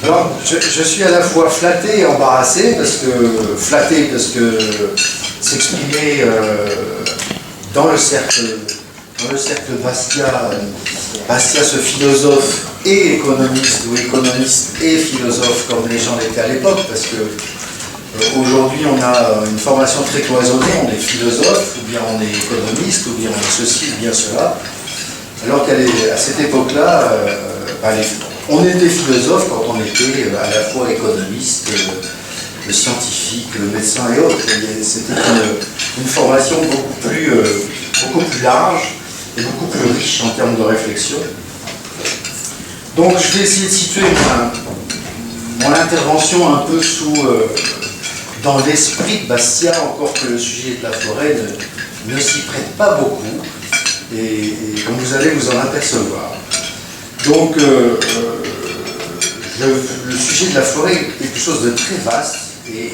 Alors, je suis à la fois flatté et embarrassé, parce que s'exprimer dans le cercle Bastia, ce philosophe et économiste, ou économiste et philosophe, comme les gens l'étaient à l'époque, parce que aujourd'hui on a une formation très cloisonnée, on est philosophe, ou bien on est économiste, ou bien on est ceci, ou bien cela, alors qu'à cette époque-là, on était philosophe quand on était à la fois économiste, le scientifique, le médecin et autres. C'était une formation beaucoup plus large et beaucoup plus riche en termes de réflexion. Donc je vais essayer de situer mon intervention un peu dans l'esprit de Bastia, encore que le sujet de la forêt ne s'y prête pas beaucoup, et comme vous allez vous en apercevoir. Donc le sujet de la forêt est quelque chose de très vaste, et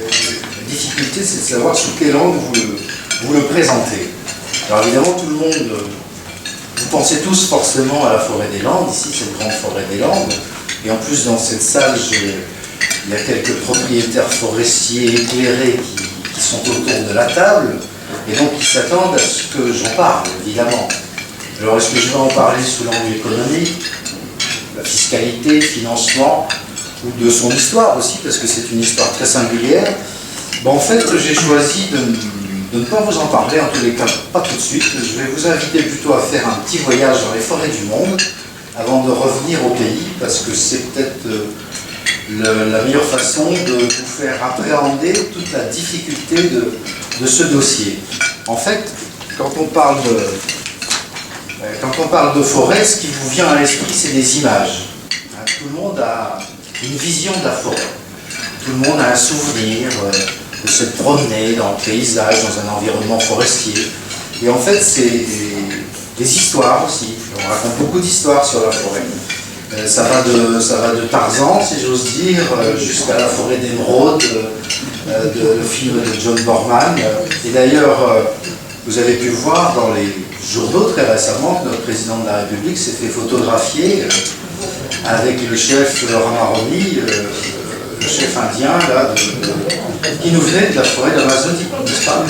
la difficulté c'est de savoir sous quel angle vous le présentez. Alors évidemment tout le monde, vous pensez tous forcément à la forêt des Landes, ici c'est une grande forêt des Landes, et en plus dans cette salle il y a quelques propriétaires forestiers éclairés qui sont autour de la table, et donc ils s'attendent à ce que j'en parle, évidemment. Alors est-ce que je vais en parler sous l'angle économique, la fiscalité, le financement, ou de son histoire aussi, parce que c'est une histoire très singulière? En fait, j'ai choisi de ne pas vous en parler, en tous les cas pas tout de suite. Je vais vous inviter plutôt à faire un petit voyage dans les forêts du monde, avant de revenir au pays, parce que c'est peut-être la meilleure façon de vous faire appréhender toute la difficulté de ce dossier. En fait, quand on parle de forêt, ce qui vous vient à l'esprit, c'est des images. Tout le monde a une vision de la forêt. Tout le monde a un souvenir de se promener dans le paysage, dans un environnement forestier. Et en fait, c'est des histoires aussi. On raconte beaucoup d'histoires sur la forêt. Ça va de Tarzan, si j'ose dire, jusqu'à la forêt d'émeraude, le film de John Borman. Et d'ailleurs, vous avez pu voir dans les journaux très récemment que notre président de la République s'est fait photographier avec le chef Ramaroni, le chef indien là, qui nous venait de la forêt d'Amazonie, n'est-ce pas?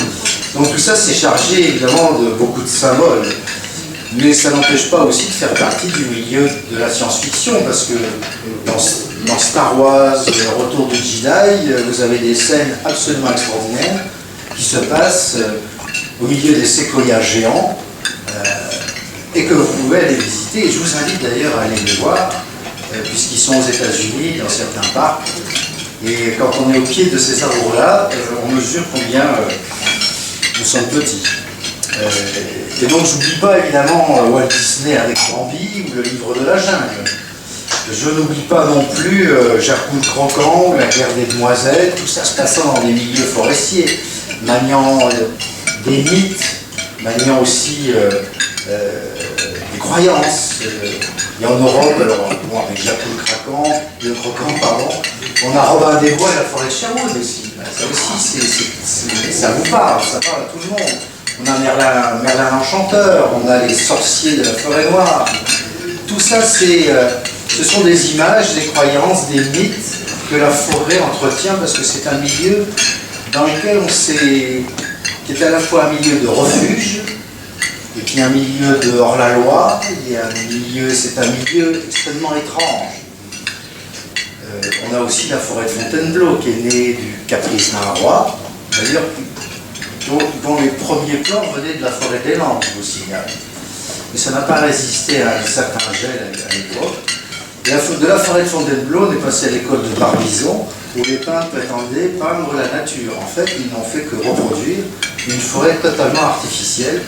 Donc tout ça c'est chargé évidemment de beaucoup de symboles, mais ça n'empêche pas aussi de faire partie du milieu de la science-fiction, parce que dans Star Wars, le retour du Jedi, vous avez des scènes absolument extraordinaires qui se passent au milieu des séquoias géants, et que vous pouvez aller visiter, et je vous invite d'ailleurs à aller les voir, puisqu'ils sont aux États-Unis, dans certains parcs, et quand on est au pied de ces arbres-là, on mesure combien nous sommes petits. Et donc je n'oublie pas évidemment Walt Disney avec Bambi ou le livre de la jungle. Je n'oublie pas non plus Jacques le Croquant ou la guerre des demoiselles, tout ça se passant dans des milieux forestiers, maniant des mythes, maniant aussi des croyances. Et en Europe, alors, avec Jacques le Croquant, on a Robin des Bois et la forêt de Sherwood aussi. Ça aussi, ça vous parle, ça parle à tout le monde. On a Merlin l'Enchanteur, on a les sorciers de la forêt noire. Tout ça, ce sont des images, des croyances, des mythes que la forêt entretient, parce que c'est un milieu dans lequel qui est à la fois un milieu de refuge, et puis un milieu de hors-la-loi, c'est un milieu extrêmement étrange. On a aussi la forêt de Fontainebleau, qui est née du caprice d'un roi, d'ailleurs, dont les premiers plans venaient de la forêt des Landes, je vous signale. Mais ça n'a pas résisté à un certain gel à l'époque. De la forêt de Fontainebleau, on est passé à l'école de Barbizon, où les peintres prétendaient peindre la nature. En fait, ils n'ont fait que reproduire une forêt totalement artificielle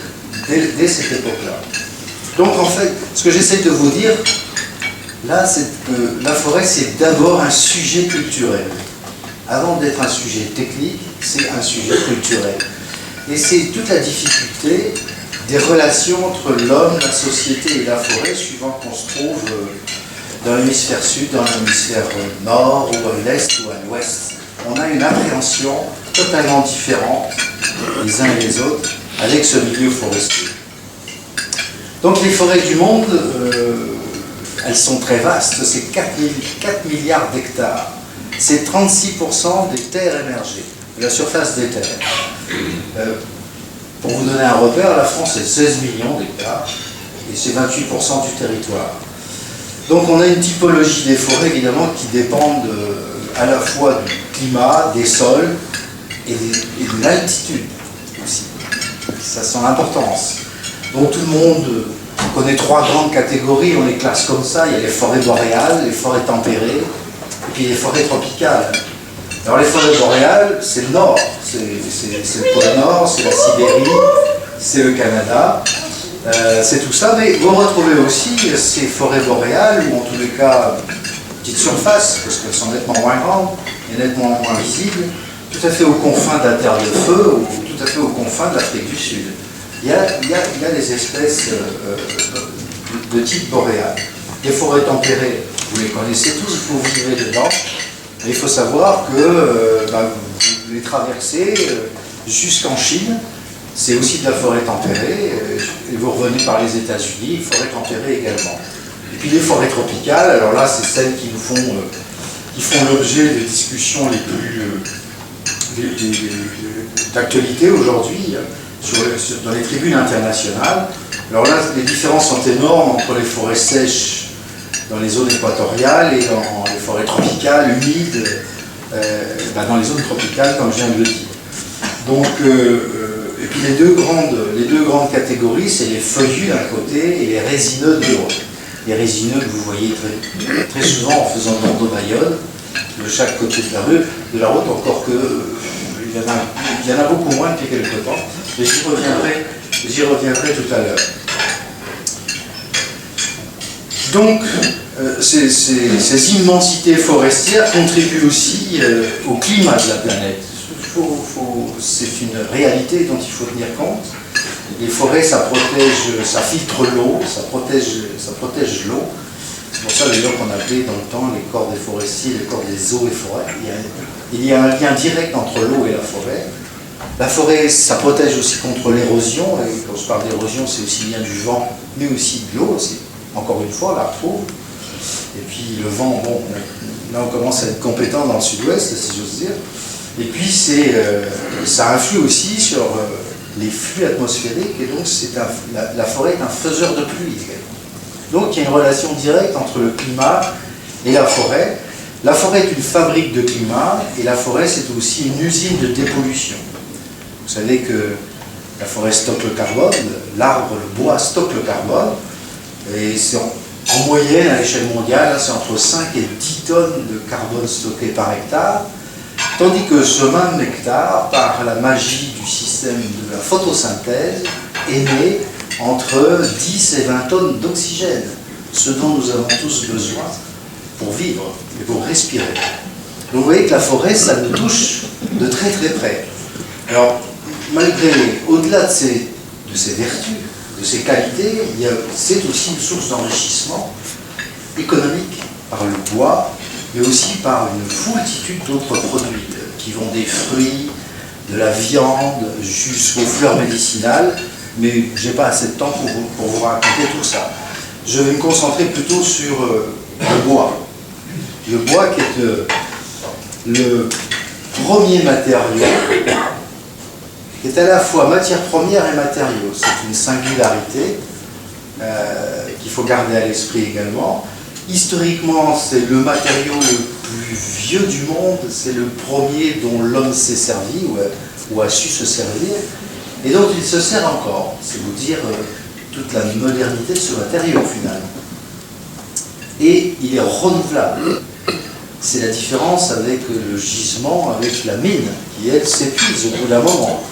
dès cette époque-là. Donc, en fait, ce que j'essaie de vous dire, là, c'est que la forêt, c'est d'abord un sujet culturel. Avant d'être un sujet technique, c'est un sujet culturel. Et c'est toute la difficulté des relations entre l'homme, la société et la forêt, suivant qu'on se trouve dans l'hémisphère sud, dans l'hémisphère nord, ou à l'est, ou à l'ouest. On a une appréhension totalement différente, les uns et les autres, avec ce milieu forestier. Donc les forêts du monde, elles sont très vastes, c'est 4 milliards d'hectares. C'est 36% des terres émergées, de la surface des terres. Pour vous donner un repère, la France c'est 16 millions d'hectares et c'est 28% du territoire. Donc on a une typologie des forêts évidemment qui dépendent à la fois du climat, des sols et de l'altitude aussi. Ça a son importance. Donc tout le monde connaît 3 grandes catégories, on les classe comme ça. Il y a les forêts boréales, les forêts tempérées et puis les forêts tropicales. Alors les forêts boréales, c'est le nord, c'est le pôle nord, c'est la Sibérie, c'est le Canada, c'est tout ça, mais vous retrouvez aussi ces forêts boréales, ou en tous les cas, petite surface, parce qu'elles sont nettement moins grandes et nettement moins visibles, tout à fait aux confins de la Terre de Feu, ou tout à fait aux confins de l'Afrique du Sud. Il y a des espèces de type boréal. Les forêts tempérées, vous les connaissez tous, vous vivez dedans. Et il faut savoir que vous les traversez jusqu'en Chine, c'est aussi de la forêt tempérée, et vous revenez par les États-Unis, forêt tempérée également. Et puis les forêts tropicales, alors là c'est celles qui font l'objet de discussions les plus d'actualité aujourd'hui dans les tribunes internationales. Alors là les différences sont énormes entre les forêts sèches dans les zones équatoriales et dans les forêts tropicales, humides, dans les zones tropicales, comme je viens de le dire. Donc, et puis les deux grandes catégories, c'est les feuillus d'un côté et les résineux de l'autre. Les résineux que vous voyez très souvent en faisant Bordeaux-Bayonne, de chaque côté de la route, encore que il y en a beaucoup moins depuis quelque temps, mais j'y reviendrai tout à l'heure. Donc, ces immensités forestières contribuent aussi au climat de la planète. C'est une réalité dont il faut tenir compte. Les forêts, ça protège, ça filtre l'eau, ça protège l'eau. C'est pour ça d'ailleurs qu'on appelait dans le temps les corps des forestiers, les corps des eaux et forêts. Il y a un lien direct entre l'eau et la forêt. La forêt, ça protège aussi contre l'érosion, et quand je parle d'érosion, c'est aussi bien du vent, mais aussi de l'eau. Encore une fois, on la retrouve. Et puis le vent, bon, là on commence à être compétent dans le sud-ouest, si j'ose dire. Et puis ça influe aussi sur les flux atmosphériques, et donc la forêt est un faiseur de pluie. Donc il y a une relation directe entre le climat et la forêt. La forêt est une fabrique de climat, et la forêt c'est aussi une usine de dépollution. Vous savez que la forêt stocke le carbone, l'arbre, le bois stocke le carbone, et c'est en moyenne, à l'échelle mondiale, c'est entre 5 et 10 tonnes de carbone stocké par hectare, tandis que ce même hectare, par la magie du système de la photosynthèse, émet entre 10 et 20 tonnes d'oxygène, ce dont nous avons tous besoin pour vivre et pour respirer. Donc vous voyez que la forêt, ça nous touche de très très près. Alors, au-delà de ses vertus, de ses qualités, c'est aussi une source d'enrichissement économique par le bois, mais aussi par une foultitude d'autres produits qui vont des fruits, de la viande, jusqu'aux fleurs médicinales, mais je n'ai pas assez de temps pour vous raconter tout ça. Je vais me concentrer plutôt sur le bois. Le bois qui est le premier matériau, qui est à la fois matière première et matériau. C'est une singularité qu'il faut garder à l'esprit également. Historiquement, c'est le matériau le plus vieux du monde, c'est le premier dont l'homme s'est servi ou a su se servir, et dont il se sert encore. C'est vous dire toute la modernité de ce matériau finalement. Et il est renouvelable. C'est la différence avec le gisement, avec la mine, qui elle s'épuise au bout d'un moment.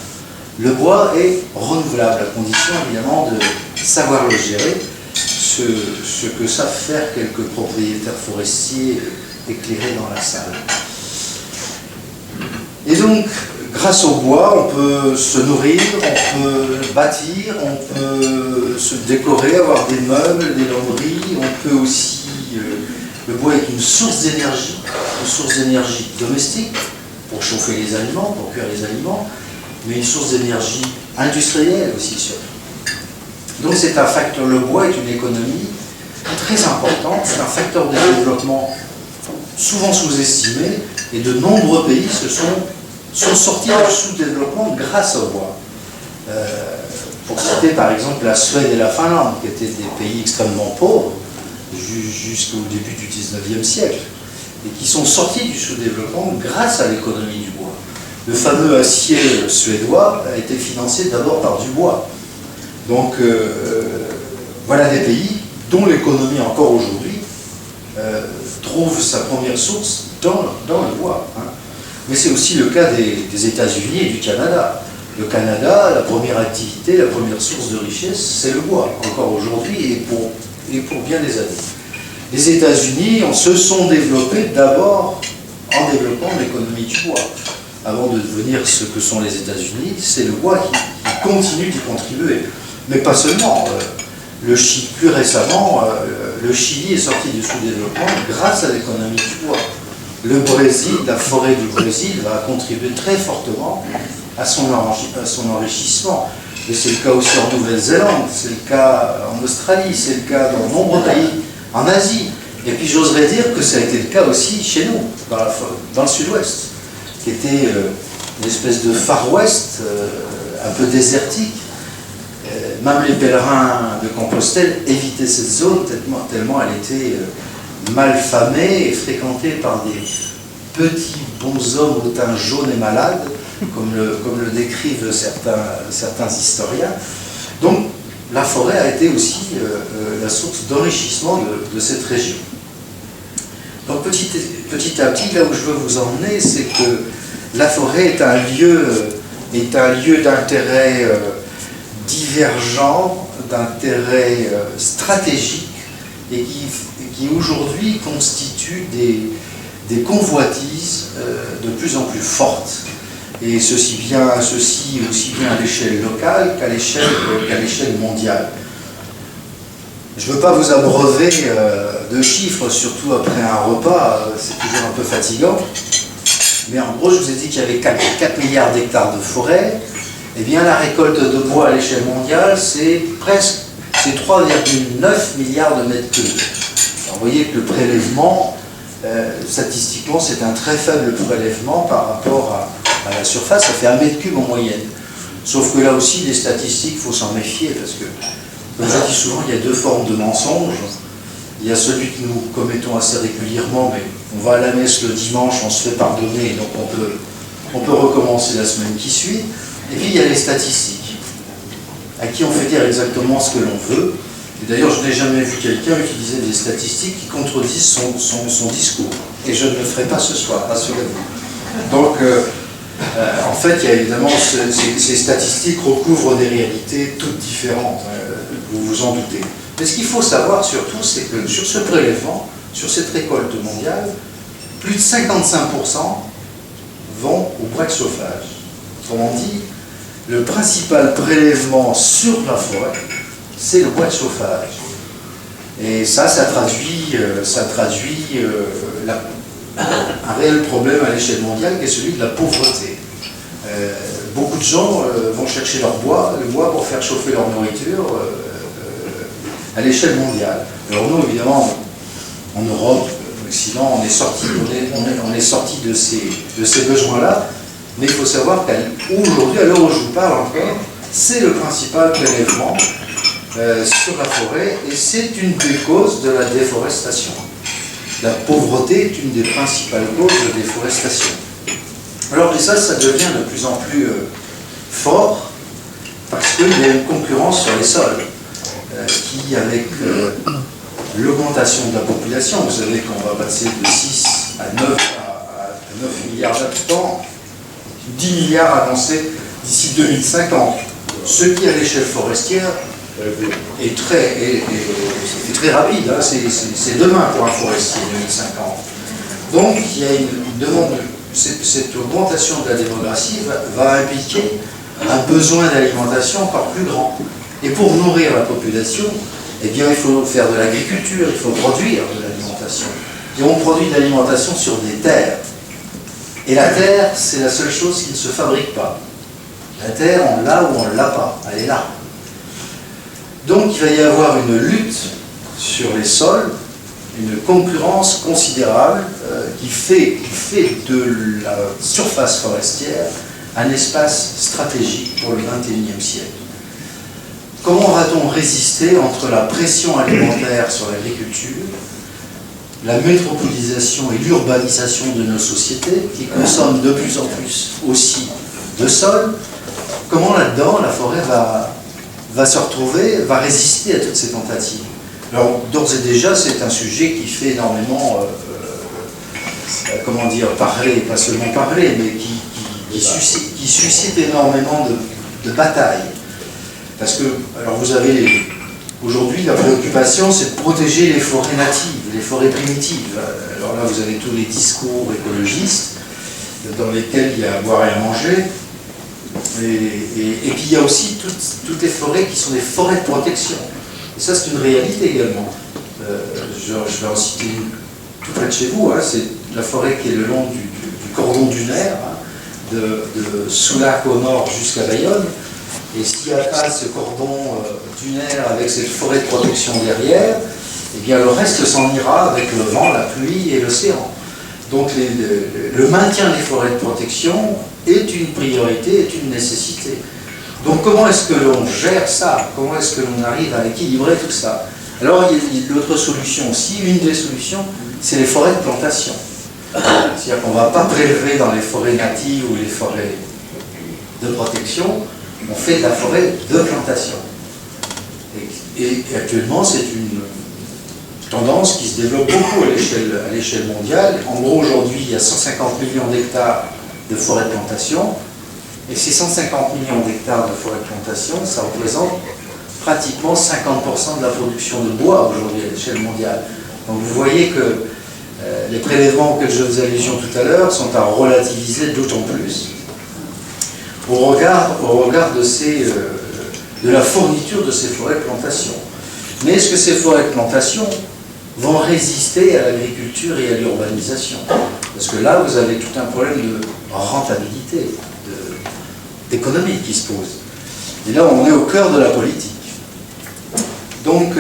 Le bois est renouvelable, à condition évidemment de savoir le gérer, ce que savent faire quelques propriétaires forestiers éclairés dans la salle. Et donc, grâce au bois, on peut se nourrir, on peut bâtir, on peut se décorer, avoir des meubles, des lambris, on peut aussi... le bois est une source d'énergie domestique, pour chauffer les aliments, pour cuire les aliments, mais une source d'énergie industrielle aussi surtout. Donc c'est un facteur, le bois est une économie très importante, c'est un facteur de développement souvent sous-estimé, et de nombreux pays sont sortis du sous-développement grâce au bois. Pour citer par exemple la Suède et la Finlande, qui étaient des pays extrêmement pauvres jusqu'au début du 19e siècle, et qui sont sortis du sous-développement grâce à l'économie du bois. Le fameux acier suédois a été financé d'abord par du bois. Donc voilà des pays dont l'économie encore aujourd'hui trouve sa première source dans le bois. Hein. Mais c'est aussi le cas des États-Unis et du Canada. Le Canada, la première activité, la première source de richesse, c'est le bois, encore aujourd'hui et pour bien des années. Les États-Unis se sont développés d'abord en développant l'économie du bois. Avant de devenir ce que sont les États-Unis, c'est le bois qui continue d'y contribuer. Mais pas seulement. Plus récemment, le Chili est sorti du sous-développement grâce à l'économie du bois. Le Brésil, la forêt du Brésil, va contribuer très fortement à son enrichissement. Et c'est le cas aussi en Nouvelle-Zélande, c'est le cas en Australie, c'est le cas dans de nombreux pays en Asie. Et puis j'oserais dire que ça a été le cas aussi chez nous, dans le sud-ouest, qui était une espèce de Far West, un peu désertique. Même les pèlerins de Compostelle évitaient cette zone tellement elle était mal famée et fréquentée par des petits bonshommes au teint jaune et malade, comme le décrivent certains historiens. Donc la forêt a été aussi la source d'enrichissement de cette région. Donc petit à petit, là où je veux vous emmener, c'est que la forêt est un lieu d'intérêt divergent, d'intérêt stratégique, et qui aujourd'hui constitue des convoitises de plus en plus fortes. Et ceci aussi bien à l'échelle locale qu'à l'échelle mondiale. Je ne veux pas vous abreuver de chiffres, surtout après un repas, c'est toujours un peu fatigant. Mais en gros, je vous ai dit qu'il y avait 4 milliards d'hectares de forêt. Eh bien, la récolte de bois à l'échelle mondiale, c'est 3,9 milliards de mètres cubes. Alors, vous voyez que le prélèvement, statistiquement, c'est un très faible prélèvement par rapport à la surface, ça fait 1 mètre cube en moyenne. Sauf que là aussi, les statistiques, il faut s'en méfier, parce que, comme je dis souvent, il y a deux formes de mensonges. Il y a celui que nous commettons assez régulièrement, mais on va à la messe le dimanche, on se fait pardonner, donc on peut recommencer la semaine qui suit. Et puis il y a les statistiques, à qui on fait dire exactement ce que l'on veut. Et d'ailleurs, je n'ai jamais vu quelqu'un utiliser des statistiques qui contredisent son discours. Et je ne le ferai pas ce soir, rassurez-vous. Donc, en fait, il y a évidemment ces statistiques recouvrent des réalités toutes différentes, vous vous en doutez. Mais ce qu'il faut savoir surtout, c'est que sur ce prélèvement, sur cette récolte mondiale, plus de 55% vont au bois de chauffage. Autrement dit, le principal prélèvement sur la forêt, c'est le bois de chauffage. Et ça traduit un réel problème à l'échelle mondiale qui est celui de la pauvreté. Beaucoup de gens vont chercher le bois pour faire chauffer leur nourriture à l'échelle mondiale. Alors nous, évidemment, en Europe, en Occident, on est sorti de ces besoins-là, mais il faut savoir qu'aujourd'hui, à l'heure où je vous parle encore, c'est le principal prélèvement sur la forêt, et c'est une des causes de la déforestation. La pauvreté est une des principales causes de déforestation. Alors, et ça devient de plus en plus fort, parce qu'il y a une concurrence sur les sols, qui, avec l'augmentation de la population, vous savez qu'on va passer de 6 à 9 milliards d'habitants, 10 milliards annoncés d'ici 2050, ce qui, à l'échelle forestière, est très rapide, hein, c'est demain pour un forestier, 2050. Donc, il y a une demande, cette augmentation de la démographie va impliquer un besoin d'alimentation encore plus grand. Et pour nourrir la population, eh bien, il faut faire de l'agriculture, il faut produire de l'alimentation. Et on produit de l'alimentation sur des terres. Et la terre, c'est la seule chose qui ne se fabrique pas. La terre, on l'a ou on ne l'a pas, elle est là. Donc il va y avoir une lutte sur les sols, une concurrence considérable qui fait de la surface forestière un espace stratégique pour le XXIe siècle. Comment va-t-on résister entre la pression alimentaire sur l'agriculture, la métropolisation et l'urbanisation de nos sociétés qui consomment de plus en plus aussi de sol? Comment là-dedans la forêt va se retrouver, va résister à toutes ces tentatives? Alors d'ores et déjà c'est un sujet qui fait énormément, comment dire, parler, pas seulement parler, mais qui suscite énormément de batailles. Parce que, alors vous avez, aujourd'hui la préoccupation c'est de protéger les forêts natives, les forêts primitives. Alors là vous avez tous les discours écologistes dans lesquels il y a à boire et à manger. Et puis il y a aussi toutes les forêts qui sont des forêts de protection. Et ça c'est une réalité également. Je vais en citer une tout près de chez vous, hein, c'est la forêt qui est le long du cordon dunaire, hein, de Soulac au nord jusqu'à Bayonne. Et s'il n'y a pas ce cordon dunaire avec cette forêt de protection derrière, eh bien le reste s'en ira avec le vent, la pluie et l'océan. Donc le maintien des forêts de protection est une priorité, est une nécessité. Donc comment est-ce que l'on gère ça? Comment est-ce que l'on arrive à équilibrer tout ça? Alors il y a l'autre solution aussi, une des solutions, c'est les forêts de plantation. C'est-à-dire qu'on ne va pas prélever dans les forêts natives ou les forêts de protection, on fait de la forêt de plantation. Et actuellement, c'est une tendance qui se développe beaucoup à l'échelle mondiale. En gros, aujourd'hui, il y a 150 millions d'hectares de forêt de plantation. Et ces 150 millions d'hectares de forêt de plantation, ça représente pratiquement 50% de la production de bois aujourd'hui à l'échelle mondiale. Donc vous voyez que les prélèvements auxquels je faisais allusion tout à l'heure sont à relativiser d'autant plus au regard de la fourniture de ces forêts de plantation. Mais est-ce que ces forêts de plantation vont résister à l'agriculture et à l'urbanisation? Parce que là, vous avez tout un problème de rentabilité, d'économie qui se pose. Et là, on est au cœur de la politique. Donc,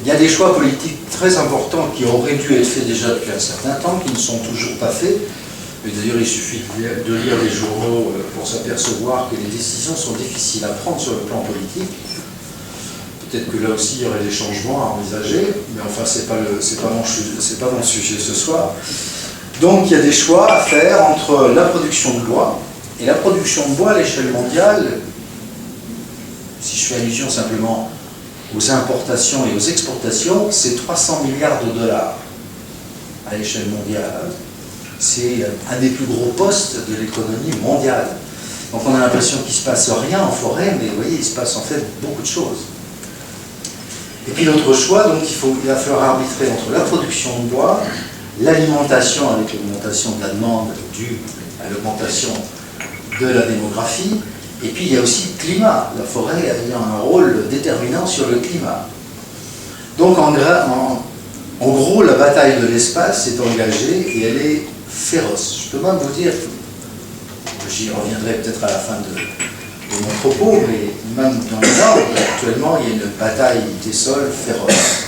il y a des choix politiques très importants qui auraient dû être faits déjà depuis un certain temps, qui ne sont toujours pas faits. Et d'ailleurs, il suffit de lire les journaux pour s'apercevoir que les décisions sont difficiles à prendre sur le plan politique. Peut-être que là aussi, il y aurait des changements à envisager, mais enfin, c'est pas mon sujet ce soir. Donc, il y a des choix à faire entre la production de bois, et la production de bois à l'échelle mondiale, si je fais allusion simplement aux importations et aux exportations, c'est 300 milliards de dollars à l'échelle mondiale. C'est un des plus gros postes de l'économie mondiale. Donc on a l'impression qu'il ne se passe rien en forêt, mais vous voyez, il se passe en fait beaucoup de choses. Et puis l'autre choix, donc il va falloir arbitrer entre la production de bois, l'alimentation avec l'augmentation de la demande due à l'augmentation de la démographie, et puis il y a aussi le climat, la forêt ayant un rôle déterminant sur le climat. Donc en gros, la bataille de l'espace est engagée et elle est féroce. Je peux même vous dire, j'y reviendrai peut-être à la fin de mon propos, mais même dans le Nord, actuellement, il y a une bataille des sols féroce.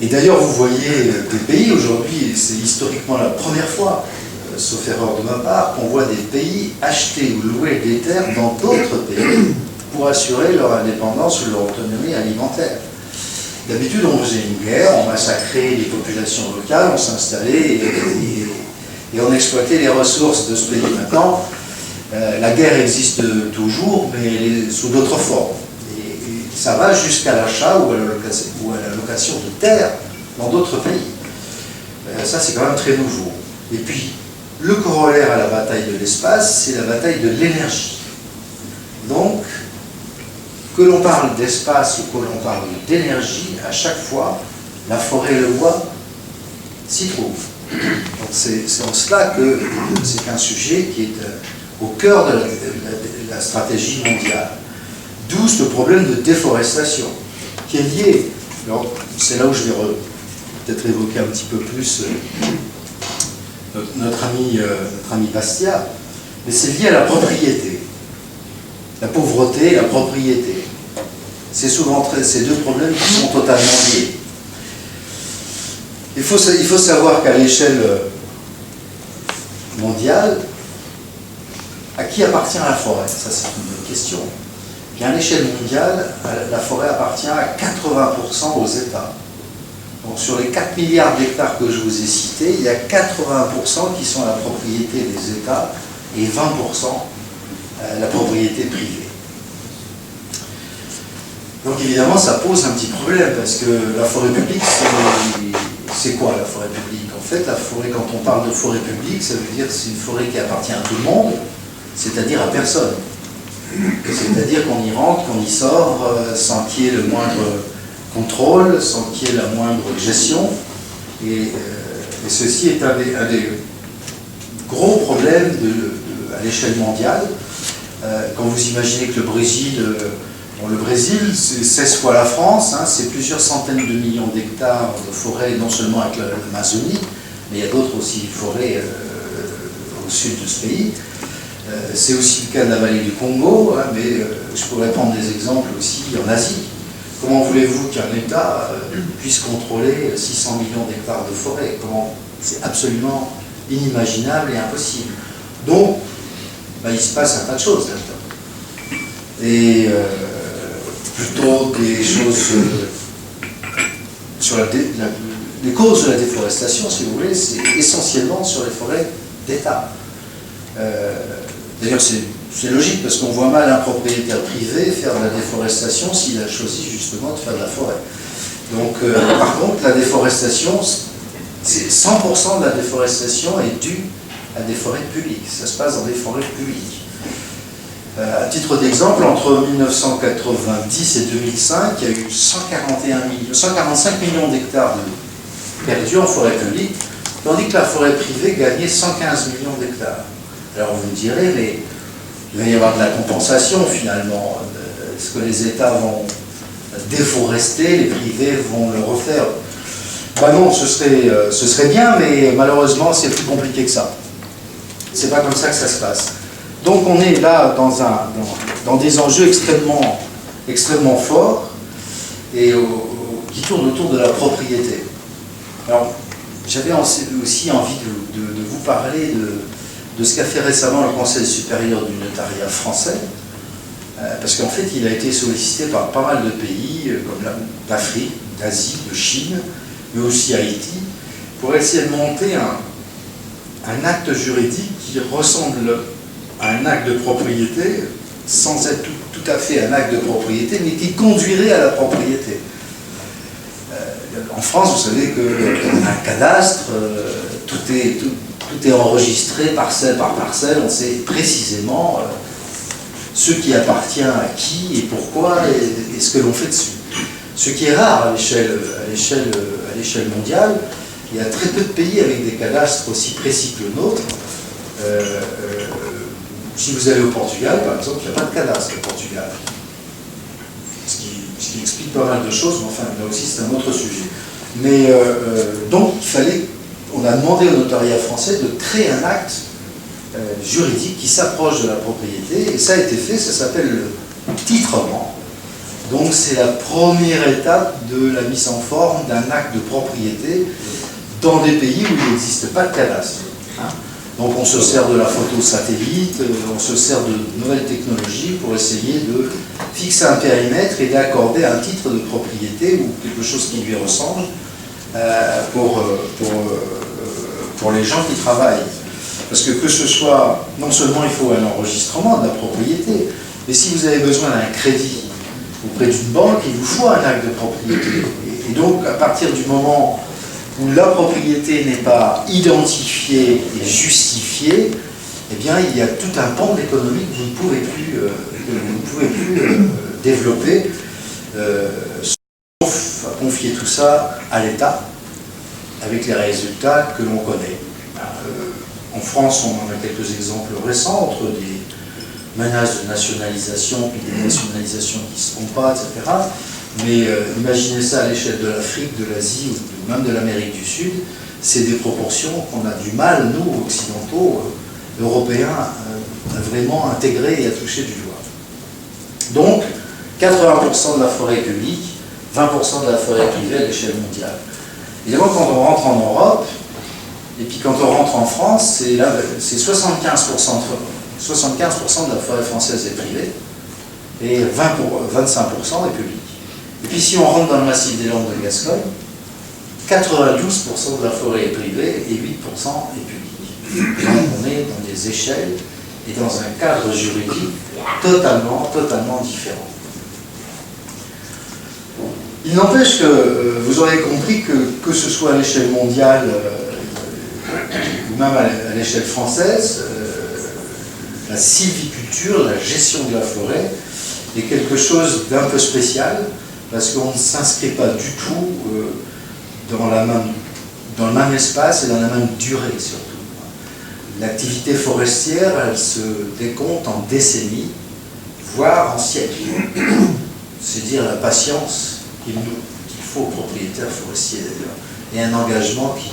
Et d'ailleurs, vous voyez des pays aujourd'hui, c'est historiquement la première fois, sauf erreur de ma part, qu'on voit des pays acheter ou louer des terres dans d'autres pays pour assurer leur indépendance ou leur autonomie alimentaire. D'habitude, on faisait une guerre, on massacrait les populations locales, on s'installait et on exploitait les ressources de ce pays. Maintenant, la guerre existe toujours, mais elle est sous d'autres formes. Et ça va jusqu'à l'achat ou à la location de terres dans d'autres pays. Ça, c'est quand même très nouveau. Et puis, le corollaire à la bataille de l'espace, c'est la bataille de l'énergie. Donc, que l'on parle d'espace ou que l'on parle d'énergie, à chaque fois, la forêt et le bois s'y trouvent. Donc c'est en cela que c'est un sujet qui est au cœur de la stratégie mondiale. D'où ce problème de déforestation, qui est lié, alors c'est là où je vais peut-être évoquer un petit peu plus notre ami Bastia, mais c'est lié à la propriété. La pauvreté et la propriété. C'est souvent ces deux problèmes qui sont totalement liés. Il faut savoir qu'à l'échelle mondiale, à qui appartient la forêt? Ça, c'est une bonne question. Bien, à l'échelle mondiale, la forêt appartient à 80% aux États. Donc, sur les 4 milliards d'hectares que je vous ai cités, il y a 80% qui sont la propriété des États et 20% la propriété privée. Donc évidemment, ça pose un petit problème, parce que la forêt publique, c'est quoi la forêt publique? En fait, la forêt, quand on parle de forêt publique, ça veut dire que c'est une forêt qui appartient à tout le monde, c'est-à-dire à personne. C'est-à-dire qu'on y rentre, qu'on y sort, sans qu'il y ait le moindre contrôle, sans qu'il y ait la moindre gestion. Et ceci est un des gros problèmes à l'échelle mondiale. Quand vous imaginez que le Brésil, c'est 16 fois la France, hein, c'est plusieurs centaines de millions d'hectares de forêts, non seulement avec l'Amazonie, mais il y a d'autres aussi forêts au sud de ce pays. C'est aussi le cas de la vallée du Congo, hein, mais je pourrais prendre des exemples aussi en Asie. Comment voulez-vous qu'un État puisse contrôler 600 millions d'hectares de forêt? C'est absolument inimaginable et impossible. Donc, il se passe un tas de choses là-dedans. Et plutôt des choses sur les causes de la déforestation, si vous voulez, c'est essentiellement sur les forêts d'État. D'ailleurs, c'est logique, parce qu'on voit mal un propriétaire privé faire de la déforestation s'il a choisi justement de faire de la forêt. Donc, par contre, la déforestation, 100% de la déforestation est due à des forêts publiques. Ça se passe dans des forêts publiques. À titre d'exemple, entre 1990 et 2005, il y a eu 145 millions d'hectares perdus en forêt publique, tandis que la forêt privée gagnait 115 millions d'hectares. Alors vous me direz, mais il va y avoir de la compensation finalement. Est-ce que les États vont déforester, les privés vont le refaire? Non, ce serait bien, mais malheureusement c'est plus compliqué que ça. C'est pas comme ça que ça se passe. Donc on est là dans des enjeux extrêmement forts et qui tournent autour de la propriété. Alors j'avais aussi envie de vous parler de ce qu'a fait récemment le Conseil supérieur du notariat français, parce qu'en fait il a été sollicité par pas mal de pays comme d'Afrique, d'Asie, de Chine, mais aussi Haïti, pour essayer de monter un acte juridique qui ressemble à un acte de propriété, sans être tout à fait un acte de propriété, mais qui conduirait à la propriété. En France, vous savez qu'on a un cadastre, tout est enregistré parcelle par parcelle, on sait précisément ce qui appartient à qui et pourquoi et ce que l'on fait dessus. Ce qui est rare à l'échelle mondiale. Il y a très peu de pays avec des cadastres aussi précis que le nôtre. Si vous allez au Portugal, par exemple, il n'y a pas de cadastre au Portugal. Ce qui explique pas mal de choses, mais enfin, là aussi, c'est un autre sujet. Mais donc, on a demandé au notariat français de créer un acte juridique qui s'approche de la propriété, et ça a été fait, ça s'appelle le titrement. Donc, c'est la première étape de la mise en forme d'un acte de propriété dans des pays où il n'existe pas de cadastre. Hein. Donc on se sert de la photo satellite, on se sert de nouvelles technologies pour essayer de fixer un périmètre et d'accorder un titre de propriété ou quelque chose qui lui ressemble pour les gens qui travaillent. Parce que ce soit, non seulement il faut un enregistrement de la propriété, mais si vous avez besoin d'un crédit auprès d'une banque, il vous faut un acte de propriété. Et donc à partir du moment où la propriété n'est pas identifiée et justifiée, eh bien, il y a tout un pan de l'économie que vous ne pouvez plus développer, sauf à confier tout ça à l'État, avec les résultats que l'on connaît. En France, on en a quelques exemples récents, entre des menaces de nationalisation, puis des nationalisations qui ne se font pas, etc. Mais imaginez ça à l'échelle de l'Afrique, de l'Asie ou même de l'Amérique du Sud, c'est des proportions qu'on a du mal, nous, occidentaux, européens, à vraiment intégrer et à toucher du doigt. Donc, 80% de la forêt publique, 20% de la forêt privée à l'échelle mondiale. Évidemment, quand on rentre en Europe, et puis quand on rentre en France, c'est 75% de la forêt française est privée, et 25% est publique. Et puis si on rentre dans le massif des Landes de Gascogne, 92% de la forêt est privée et 8% est publique. Donc on est dans des échelles et dans un cadre juridique totalement différent. Il n'empêche que vous aurez compris que ce soit à l'échelle mondiale ou même à l'échelle française, la sylviculture, la gestion de la forêt est quelque chose d'un peu spécial parce qu'on ne s'inscrit pas du tout dans le même espace et dans la même durée surtout. L'activité forestière, elle se décompte en décennies, voire en siècles. C'est dire la patience qu'il faut aux propriétaires forestiers d'ailleurs, et un engagement qui...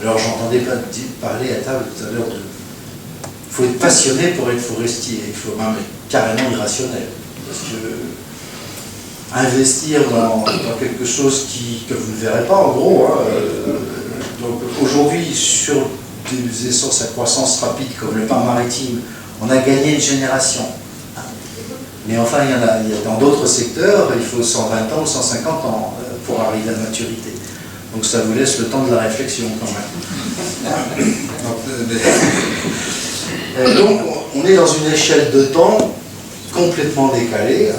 Alors j'entendais pas parler à table tout à l'heure de... Il faut être passionné pour être forestier, il faut même être carrément irrationnel. Parce que investir dans quelque chose que vous ne verrez pas en gros, donc aujourd'hui sur des essences à croissance rapide comme le parc maritime, on a gagné une génération. Mais enfin, il y a dans d'autres secteurs, il faut 120 ans ou 150 ans pour arriver à la maturité. Donc ça vous laisse le temps de la réflexion quand même. Donc on est dans une échelle de temps complètement décalée,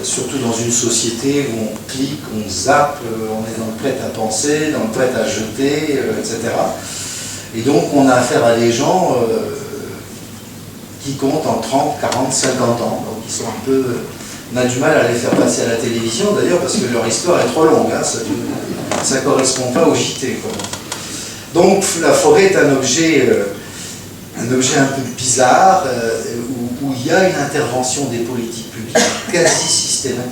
surtout dans une société où on clique, on zappe, on est dans le prêt à penser, dans le prêt à jeter, etc. Et donc on a affaire à des gens qui comptent en 30, 40, 50 ans, donc ils sont un peu... On a du mal à les faire passer à la télévision d'ailleurs parce que leur histoire est trop longue, hein, ça ne correspond pas au JT. Quoi. Donc la forêt est un objet un peu bizarre où il y a une intervention des politiques publiques quasi systématique.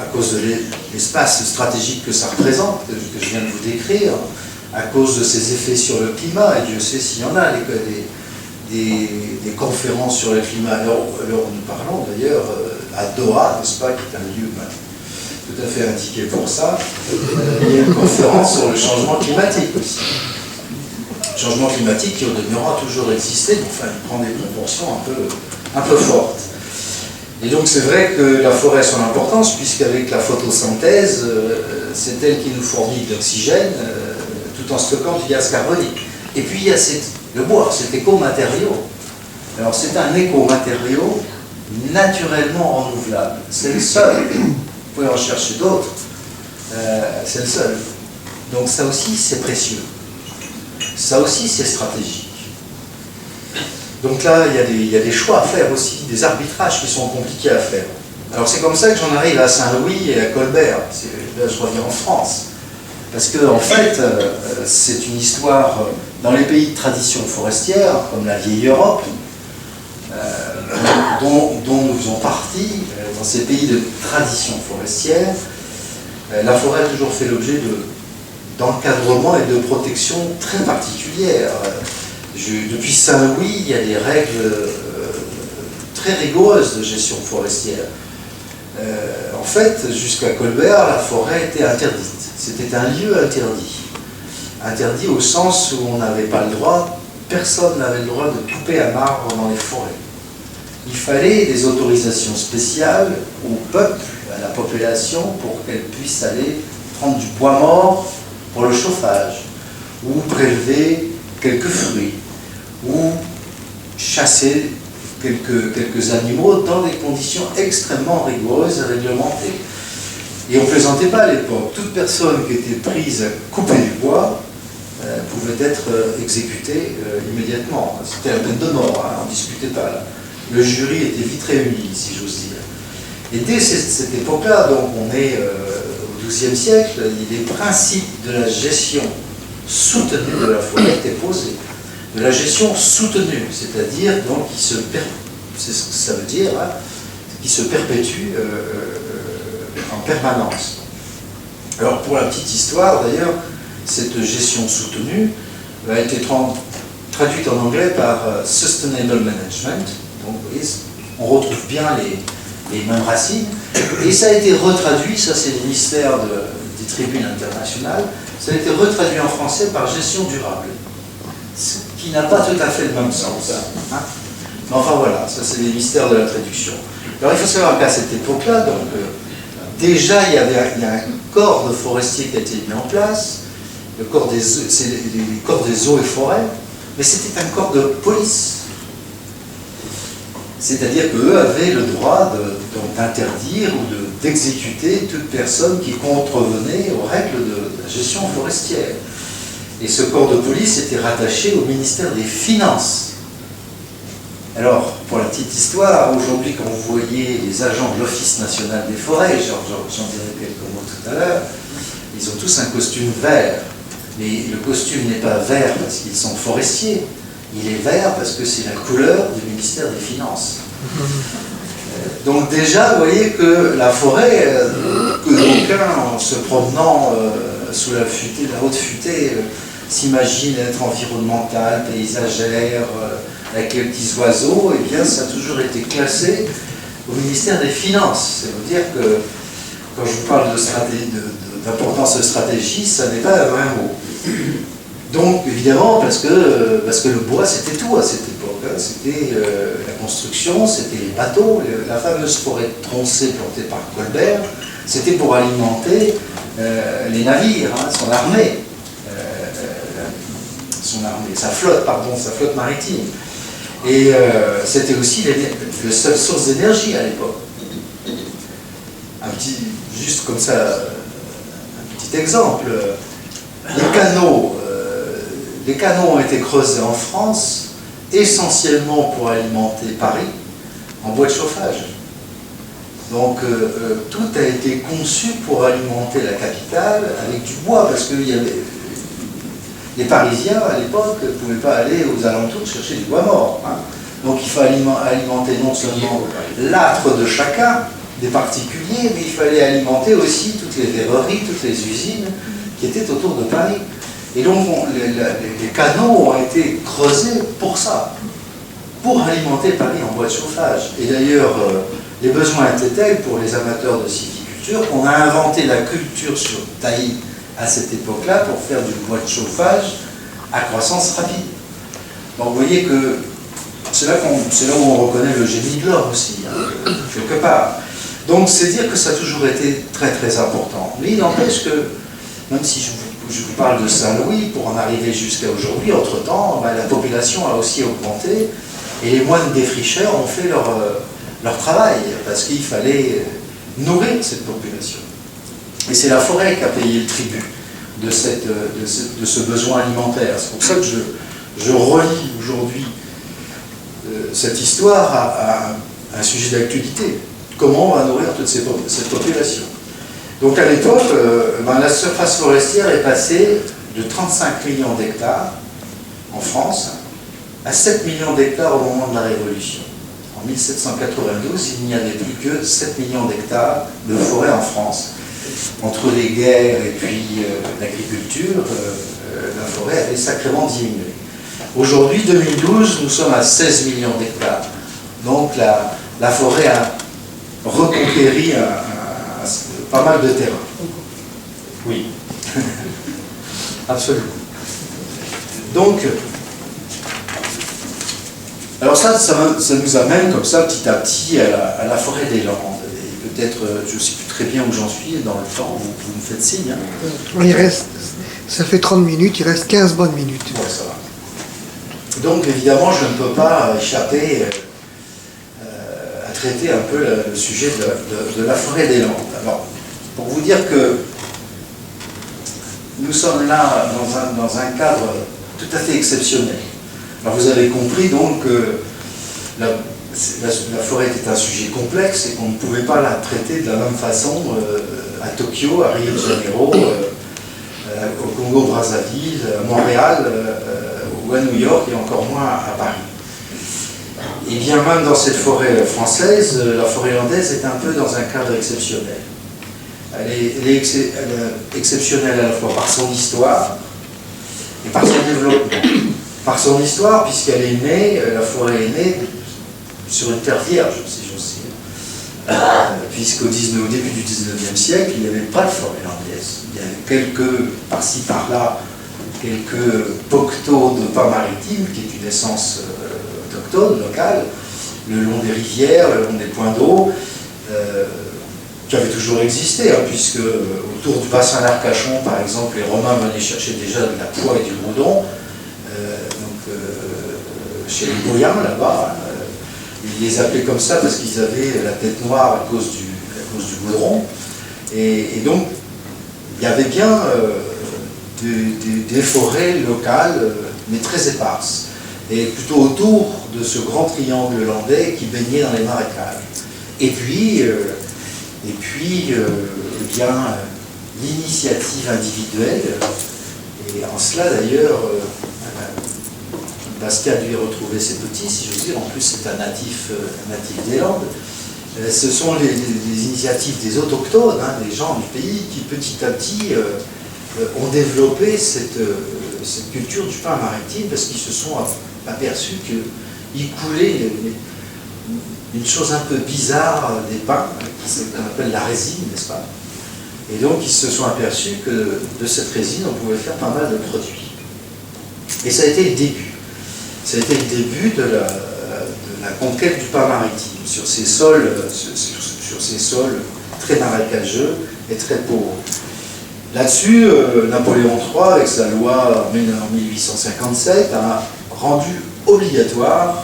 À cause de l'espace stratégique que ça représente, que je viens de vous décrire, à cause de ses effets sur le climat, et Dieu sait s'il y en a, des conférences sur le climat, alors nous parlons d'ailleurs à Doha, n'est-ce pas, qui est un lieu tout à fait indiqué pour ça, il y a une conférence sur le changement climatique aussi. Le changement climatique qui au demeurant a toujours existé, mais enfin il prend des proportions un peu fortes. Et donc c'est vrai que la forêt a son importance, puisqu'avec la photosynthèse, c'est elle qui nous fournit de l'oxygène, tout en stockant du gaz carbonique. Et puis il y a le bois, cet écomatériau. Alors c'est un écomatériau naturellement renouvelable. C'est le seul. Vous pouvez en chercher d'autres. C'est le seul. Donc ça aussi c'est précieux. Ça aussi c'est stratégique. Donc là il y a des choix à faire aussi, des arbitrages qui sont compliqués à faire. Alors c'est comme ça que j'en arrive à Saint-Louis et à Colbert. Là je reviens en France. Parce que en fait, c'est une histoire dans les pays de tradition forestière, comme la vieille Europe, dont nous faisons partie, dans ces pays de tradition forestière, la forêt a toujours fait l'objet d'encadrement et de protection très particulières. Depuis Saint-Louis, il y a des règles très rigoureuses de gestion forestière. En fait, jusqu'à Colbert, la forêt était interdite. C'était un lieu interdit. Interdit au sens où on n'avait pas le droit, personne n'avait le droit de couper un arbre dans les forêts. Il fallait des autorisations spéciales au peuple, à la population, pour qu'elle puisse aller prendre du bois mort pour le chauffage, ou prélever quelques fruits, ou chasser quelques animaux dans des conditions extrêmement rigoureuses et réglementées. Et on ne plaisantait pas à l'époque. Toute personne qui était prise à couper du bois pouvait être exécutée immédiatement. C'était la peine de mort, hein, on ne discutait pas. Là. Le jury était vite réuni, si j'ose dire. Et dès cette époque-là, donc on est au XIIe siècle, les principes de la gestion soutenue de la forêt étaient posés. De la gestion soutenue, c'est-à-dire donc c'est ce que ça veut dire, hein, qui se perpétue en permanence. Alors pour la petite histoire d'ailleurs, cette gestion soutenue a été traduite en anglais par Sustainable Management. Donc vous voyez, on retrouve bien les mêmes racines. Et ça a été retraduit, ça c'est le mystère des tribunes internationales, ça a été retraduit en français par gestion durable, ce qui n'a pas tout à fait le même sens. Hein. Mais enfin voilà, ça c'est les mystères de la traduction. Alors il faut savoir qu'à cette époque-là, donc déjà il y a un corps de forestiers qui a été mis en place, le corps c'est les corps des eaux et forêts, mais c'était un corps de police. C'est-à-dire qu'eux avaient le droit d'interdire ou d'exécuter toute personne qui contrevenait aux règles de la gestion forestière. Et ce corps de police était rattaché au ministère des Finances. Alors, pour la petite histoire, aujourd'hui, quand vous voyez les agents de l'Office national des forêts, j'en dirai quelques mots tout à l'heure, ils ont tous un costume vert. Mais le costume n'est pas vert parce qu'ils sont forestiers. Il est vert parce que c'est la couleur du ministère des Finances. Donc déjà, vous voyez que la forêt, que d'aucuns, en se promenant sous la haute futée, s'imaginent être environnementale, paysagère, avec les petits oiseaux, eh bien ça a toujours été classé au ministère des Finances. Ça veut dire que quand je vous parle d'importance de stratégie, ça n'est pas un vrai mot. Donc, évidemment, parce que le bois, c'était tout à cette époque. Hein. C'était la construction, c'était les bateaux, la fameuse forêt troncée plantée par Colbert, c'était pour alimenter les navires, hein, son armée, sa flotte maritime. Et c'était aussi la seule source d'énergie à l'époque. Juste comme ça, un petit exemple. Les canaux ont été creusés en France essentiellement pour alimenter Paris en bois de chauffage. Donc tout a été conçu pour alimenter la capitale avec du bois, parce que les Parisiens à l'époque ne pouvaient pas aller aux alentours chercher du bois mort. Hein. Donc il fallait alimenter non seulement l'âtre de chacun, des particuliers, mais il fallait alimenter aussi toutes les verreries, toutes les usines qui étaient autour de Paris. Et donc les canaux ont été creusés pour ça, pour alimenter Paris en bois de chauffage. Et d'ailleurs, les besoins étaient tels pour les amateurs de sylviculture qu'on a inventé la culture sur taillis à cette époque-là pour faire du bois de chauffage à croissance rapide. Donc vous voyez que c'est là où on reconnaît le génie de l'homme aussi, hein, quelque part. Donc c'est dire que ça a toujours été très très important. Mais il n'empêche que, même si je vous parle de Saint-Louis, pour en arriver jusqu'à aujourd'hui, entre-temps, la population a aussi augmenté et les moines défricheurs ont fait leur travail parce qu'il fallait nourrir cette population. Et c'est la forêt qui a payé le tribut de ce besoin alimentaire. C'est pour ça que je relie aujourd'hui cette histoire à un sujet d'actualité. Comment on va nourrir toute cette population? Donc à l'époque, la surface forestière est passée de 35 millions d'hectares en France à 7 millions d'hectares au moment de la Révolution. En 1792, il n'y avait plus que 7 millions d'hectares de forêt en France. Entre les guerres et puis l'agriculture, la forêt avait sacrément diminué. Aujourd'hui, 2012, nous sommes à 16 millions d'hectares. Donc la forêt a reconquéri pas mal de terrain. Oui. Absolument. Donc, alors ça nous amène comme ça petit à petit à la forêt des Landes. Et peut-être, je ne sais plus très bien où j'en suis dans le temps, vous me faites signe. Hein. Il reste, ça fait 30 minutes, il reste 15 bonnes minutes. Ouais, ça va. Donc évidemment, je ne peux pas échapper à traiter un peu le sujet de la forêt des Landes. Alors, pour vous dire que nous sommes là dans un cadre tout à fait exceptionnel. Alors vous avez compris donc que la forêt était un sujet complexe et qu'on ne pouvait pas la traiter de la même façon à Tokyo, à Rio de Janeiro, au Congo-Brazzaville, à Montréal ou à New York et encore moins à Paris. Et bien même dans cette forêt française, la forêt landaise est un peu dans un cadre exceptionnel. Elle est exceptionnelle à la fois par son histoire et par son développement. Par son histoire, puisqu'elle est née, la forêt est née sur une terre vierge, si j'ose dire. puisqu'au début du 19e siècle, il n'y avait pas de forêt landaise. Il y avait par-ci par-là, quelques poctos de pins maritimes, qui est une essence autochtone, locale, le long des rivières, le long des points d'eau, qui avaient toujours existé, hein, puisque autour du bassin d'Arcachon, par exemple, les Romains venaient chercher déjà de la poix et du boudon, chez les Goyens, là-bas, ils les appelaient comme ça parce qu'ils avaient la tête noire à cause du goudron. Et donc, il y avait bien des forêts locales, mais très éparses. Et plutôt autour de ce grand triangle landais qui baignait dans les marécages. Et puis bien, l'initiative individuelle, et en cela d'ailleurs, Basquiat a dû y retrouver ses petits, si je veux dire, en plus c'est un natif des Landes. Ce sont les initiatives des autochtones, hein, des gens du pays, qui petit à petit ont développé cette culture du pain maritime, parce qu'ils se sont aperçus qu'il coulait une chose un peu bizarre des pains, qu'on appelle la résine, n'est-ce pas? Et donc ils se sont aperçus que de cette résine, on pouvait faire pas mal de produits. Et ça a été le début. Ça a été le début de la conquête du pain maritime sur ces sols très marécageux et très pauvres. Là-dessus, Napoléon III, avec sa loi en 1857, a rendu obligatoire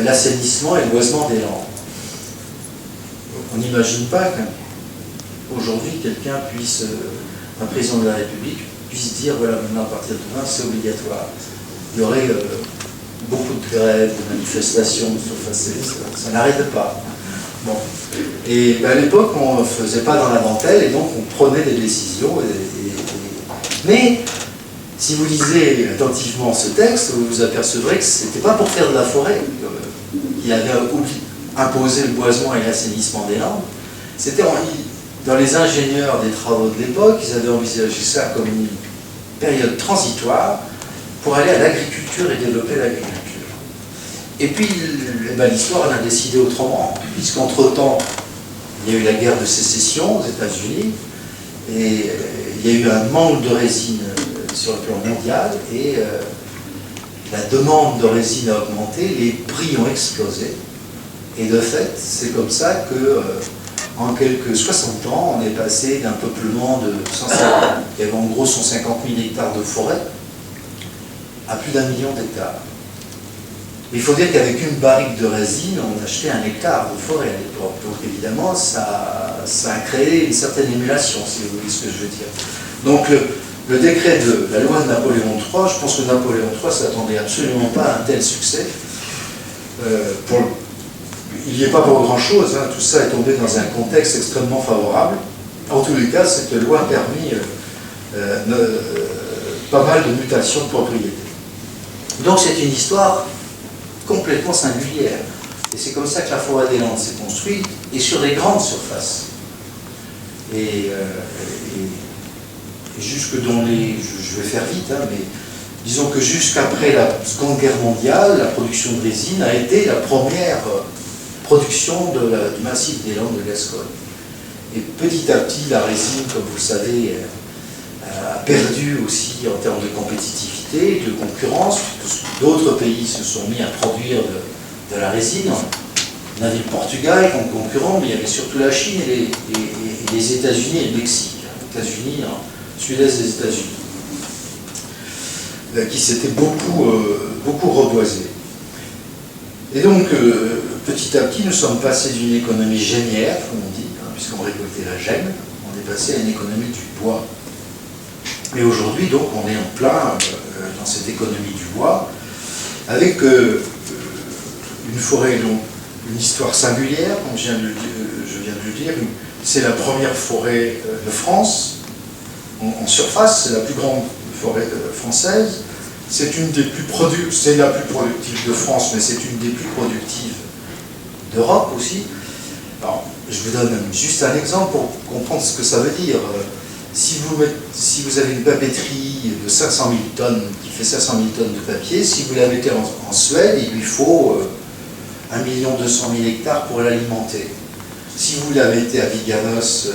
l'assainissement et le boisement des Landes. On n'imagine pas qu'aujourd'hui quelqu'un puisse, un président de la République, puisse dire voilà, maintenant à partir de demain c'est obligatoire. Il y aurait beaucoup de grèves, de manifestations, ça n'arrête pas. Bon. Et à l'époque, on ne faisait pas dans la dentelle et donc on prenait des décisions. Mais si vous lisez attentivement ce texte, vous vous apercevrez que ce n'était pas pour faire de la forêt qu'il avait imposé le boisement et l'assainissement des Landes. C'était dans les ingénieurs des travaux de l'époque, ils avaient envisagé ça comme une période transitoire pour aller à l'agriculture et développer l'agriculture. Et puis, l'histoire en a décidé autrement, puisqu'entre-temps, il y a eu la guerre de sécession aux États-Unis, et il y a eu un manque de résine sur le plan mondial, et la demande de résine a augmenté, les prix ont explosé, et de fait, c'est comme ça que, en quelques 60 ans, on est passé d'un peuplement de 150, il y avait en gros 150 000 hectares de forêt, à plus d'1 million d'hectares. Il faut dire qu'avec une barrique de résine, on achetait 1 hectare de forêt à l'époque. Donc évidemment, ça a créé une certaine émulation, si vous voyez ce que je veux dire. Donc le décret de la loi de Napoléon III, je pense que Napoléon III ne s'attendait absolument pas à un tel succès. Il n'y est pas pour grand-chose, hein. Tout ça est tombé dans un contexte extrêmement favorable. En tous les cas, cette loi a permis pas mal de mutations de propriété. Donc c'est une histoire complètement singulière. Et c'est comme ça que la forêt des Landes s'est construite, et sur des grandes surfaces. Et jusque dans les... Je vais faire vite, hein, mais disons que jusqu'après la Seconde Guerre mondiale, la production de résine a été la première production du massif des Landes de Gascogne. Et petit à petit, la résine, comme vous le savez, a perdu aussi en termes de compétitivité, de concurrence, puisque d'autres pays se sont mis à produire de la résine. On avait le Portugal comme concurrent, mais il y avait surtout la Chine et les États-Unis et le Mexique. Les États-Unis, sud-est des États-Unis, qui s'étaient beaucoup reboisés. Et donc, petit à petit, nous sommes passés d'une économie génière, comme on dit, hein, puisqu'on récoltait la gemme, on est passé à une économie du bois. Mais aujourd'hui, donc, on est en plein dans cette économie du bois, avec une forêt, donc, une histoire singulière, comme je viens de le dire. C'est la première forêt de France, en surface, c'est la plus grande forêt française. C'est une des plus productives, c'est la plus productive de France, mais c'est une des plus productives d'Europe aussi. Alors, je vous donne juste un exemple pour comprendre ce que ça veut dire. Si vous avez une papeterie de 500 000 tonnes, qui fait 500 000 tonnes de papier, si vous la mettez en Suède, il lui faut 1 200 000 hectares pour l'alimenter. Si vous la mettez à Viganos,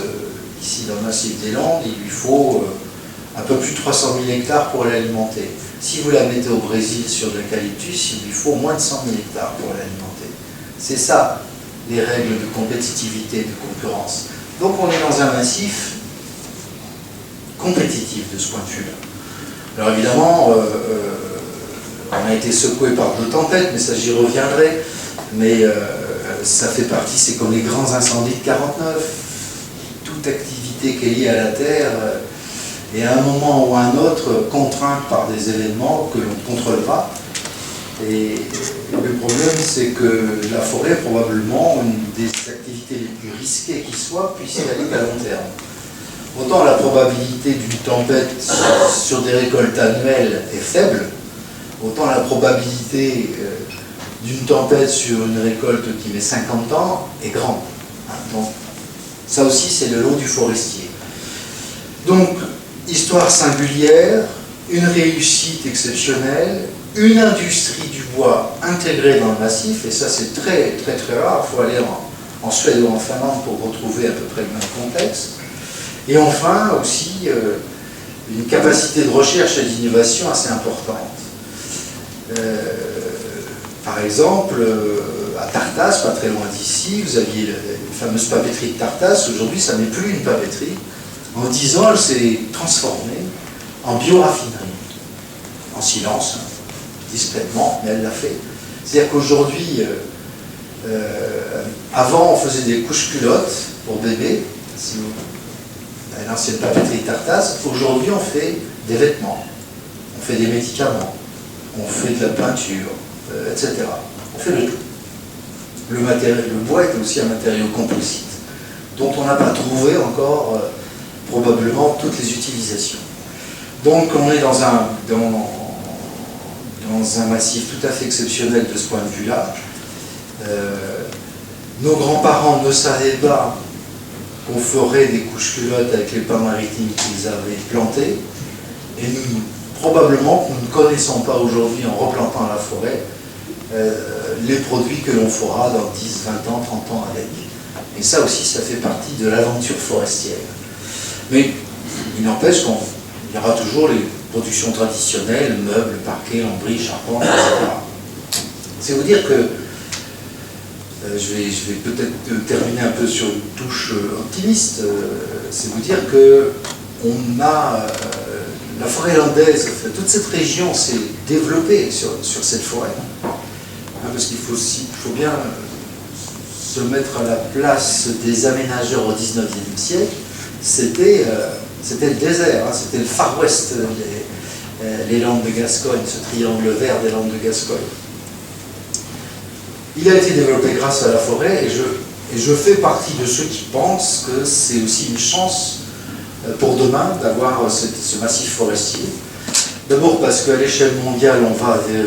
ici dans le massif des Landes, il lui faut un peu plus de 300 000 hectares pour l'alimenter. Si vous la mettez au Brésil sur de l'eucalyptus, il lui faut moins de 100 000 hectares pour l'alimenter. C'est ça, les règles de compétitivité, de concurrence. Donc on est dans un massif compétitif de ce point de vue-là. Alors évidemment, on a été secoué par deux tempêtes, mais ça j'y reviendrai. Mais ça fait partie, c'est comme les grands incendies de 49. Toute activité qui est liée à la terre est à un moment ou à un autre contrainte par des événements que l'on ne contrôle pas. Et le problème, c'est que la forêt est probablement une des activités les plus risquées qui soit, puisqu'elle est à long terme. Autant la probabilité d'une tempête sur des récoltes annuelles est faible, autant la probabilité d'une tempête sur une récolte qui met 50 ans est grande. Donc, ça aussi, c'est le lot du forestier. Donc, histoire singulière, une réussite exceptionnelle, une industrie du bois intégrée dans le massif, et ça c'est très très très rare, il faut aller en Suède ou en Finlande pour retrouver à peu près le même contexte. Et enfin aussi une capacité de recherche et d'innovation assez importante. Par exemple, à Tartas, pas très loin d'ici, vous aviez la fameuse papeterie de Tartas. Aujourd'hui, ça n'est plus une papeterie. En 10 ans, elle s'est transformée en bioraffinerie. En silence, discrètement, mais elle l'a fait. C'est-à-dire qu'aujourd'hui, avant, on faisait des couches culottes pour bébés, à l'ancienne papeterie de Tartas. Aujourd'hui, on fait des vêtements, on fait des médicaments, on fait de la peinture, etc. On fait de tout. Le bois est aussi un matériau composite, dont on n'a pas trouvé encore probablement toutes les utilisations. Donc on est dans un massif tout à fait exceptionnel de ce point de vue-là. Nos grands-parents ne savaient pas qu'on ferait des couches culottes avec les pins maritimes qu'ils avaient plantés, et nous, probablement que nous ne connaissons pas aujourd'hui, en replantant la forêt, les produits que l'on fera dans 10, 20 ans, 30 ans avec. Et ça aussi, ça fait partie de l'aventure forestière. Mais il n'empêche qu'il y aura toujours les productions traditionnelles, meubles, parquets, lambris, charpentes, etc. C'est vous dire que, je vais peut-être terminer un peu sur une touche optimiste, c'est vous dire que on a, la forêt landaise, toute cette région s'est développée sur cette forêt. Parce qu'il faut bien se mettre à la place des aménageurs au XIXe siècle. C'était le désert, c'était le Far West, les Landes de Gascogne, ce triangle vert des Landes de Gascogne. Il a été développé grâce à la forêt, et je fais partie de ceux qui pensent que c'est aussi une chance pour demain d'avoir ce massif forestier. D'abord parce qu'à l'échelle mondiale, on va vers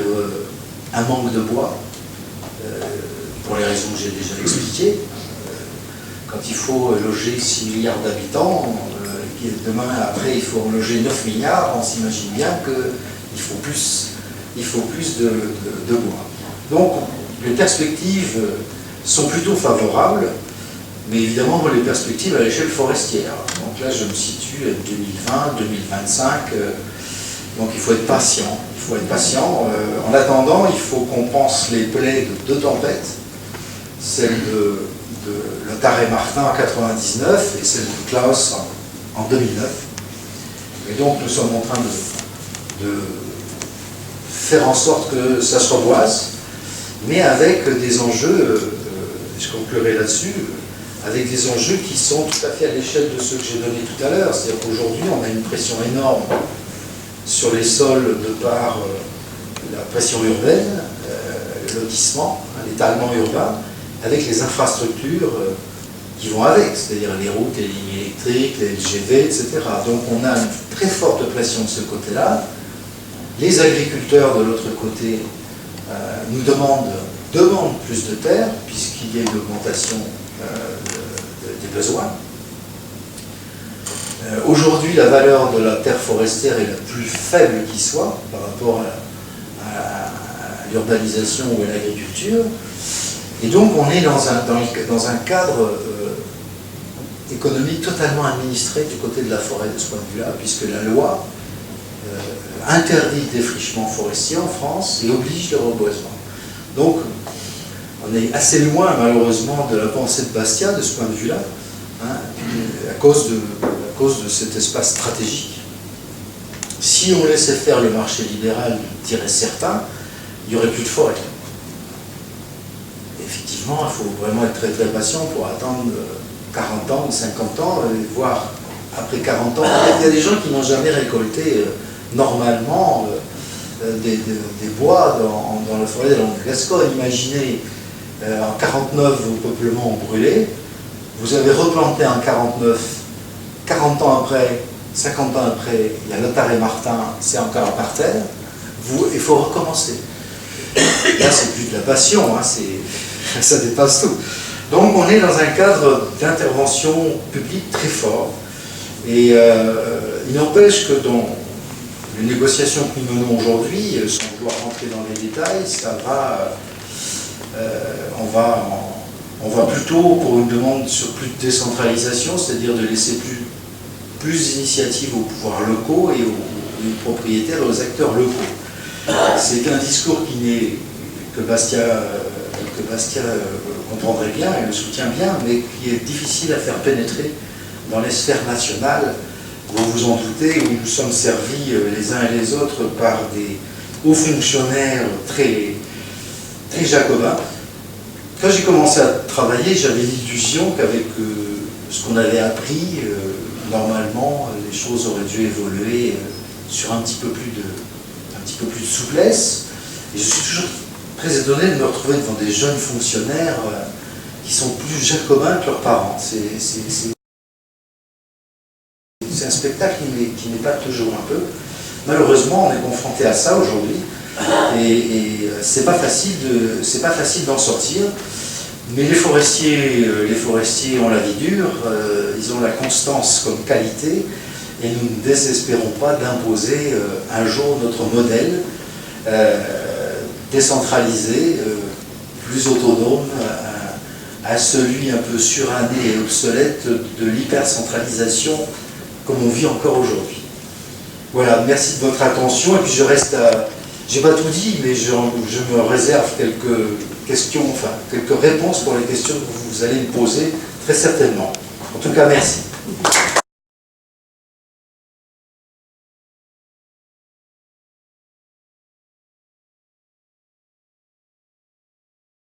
un manque de bois, pour les raisons que j'ai déjà expliquées. Quand il faut loger 6 milliards d'habitants, demain, après, il faut en loger 9 milliards, on s'imagine bien qu'il faut plus de bois. Donc, les perspectives sont plutôt favorables, mais évidemment, les perspectives à l'échelle forestière. Donc là, je me situe à 2020, 2025, donc il faut être patient. Il faut être patient. En attendant, il faut qu'on pense les plaies de 2 tempêtes, celle de Lothar et Martin en 99 et celle de Klaus en 2009. Et donc nous sommes en train de faire en sorte que ça se reboise, mais avec des enjeux, je conclurai là-dessus, avec des enjeux qui sont tout à fait à l'échelle de ceux que j'ai donnés tout à l'heure. C'est-à-dire qu'aujourd'hui, on a une pression énorme sur les sols de par la pression urbaine, le lotissement, l'étalement urbain, avec les infrastructures qui vont avec, c'est-à-dire les routes, les lignes électriques, les LGV, etc. Donc on a une très forte pression de ce côté-là. Les agriculteurs de l'autre côté nous demandent plus de terre, puisqu'il y a une augmentation des besoins. Aujourd'hui, la valeur de la terre forestière est la plus faible qui soit par rapport à l'urbanisation ou à l'agriculture. Et donc, on est dans un cadre économique totalement administrée du côté de la forêt de ce point de vue-là, puisque la loi interdit le défrichement forestier en France et oblige le reboisement. Donc, on est assez loin, malheureusement, de la pensée de Bastia, de ce point de vue-là, hein, à cause de cet espace stratégique. Si on laissait faire le marché libéral, dirait certains, il n'y aurait plus de forêt. Effectivement, il faut vraiment être très très patient pour attendre 40 ans ou 50 ans, voire après 40 ans. Il y a des gens qui n'ont jamais récolté normalement des bois dans la forêt de la Gascogne. Imaginez, en 49, vos peuplements ont brûlé, vous avez replanté en 49, 40 ans après, 50 ans après, il y a Lothar et Martin, c'est encore par terre, il faut recommencer. Là, c'est plus de la passion, hein, ça dépasse tout. Donc, on est dans un cadre d'intervention publique très fort. Et il n'empêche que dans les négociations que nous menons aujourd'hui, sans vouloir rentrer dans les détails, on va plutôt pour une demande sur plus de décentralisation, c'est-à-dire de laisser plus d'initiatives aux pouvoirs locaux et aux propriétaires et aux acteurs locaux. C'est un discours que Bastia comprendrait bien et le soutient bien, mais qui est difficile à faire pénétrer dans les sphères nationales. Vous vous en doutez, où nous sommes servis les uns et les autres par des hauts fonctionnaires très, très jacobins. Quand j'ai commencé à travailler, j'avais l'illusion qu'avec ce qu'on avait appris, normalement, les choses auraient dû évoluer sur un petit peu plus de souplesse. Et je suis toujours très étonné de me retrouver devant des jeunes fonctionnaires qui sont plus jacobins que leurs parents. C'est un spectacle qui n'est pas toujours un peu. Malheureusement, on est confronté à ça aujourd'hui. Et c'est pas facile d'en sortir. Mais les forestiers ont la vie dure, ils ont la constance comme qualité, et nous ne désespérons pas d'imposer un jour notre modèle décentralisé, plus autonome, à celui un peu suranné et obsolète de l'hypercentralisation comme on vit encore aujourd'hui. Voilà, merci de votre attention, et puis je reste à... J'ai pas tout dit, mais je me réserve quelques questions, enfin quelques réponses pour les questions que vous allez me poser, très certainement. En tout cas, merci.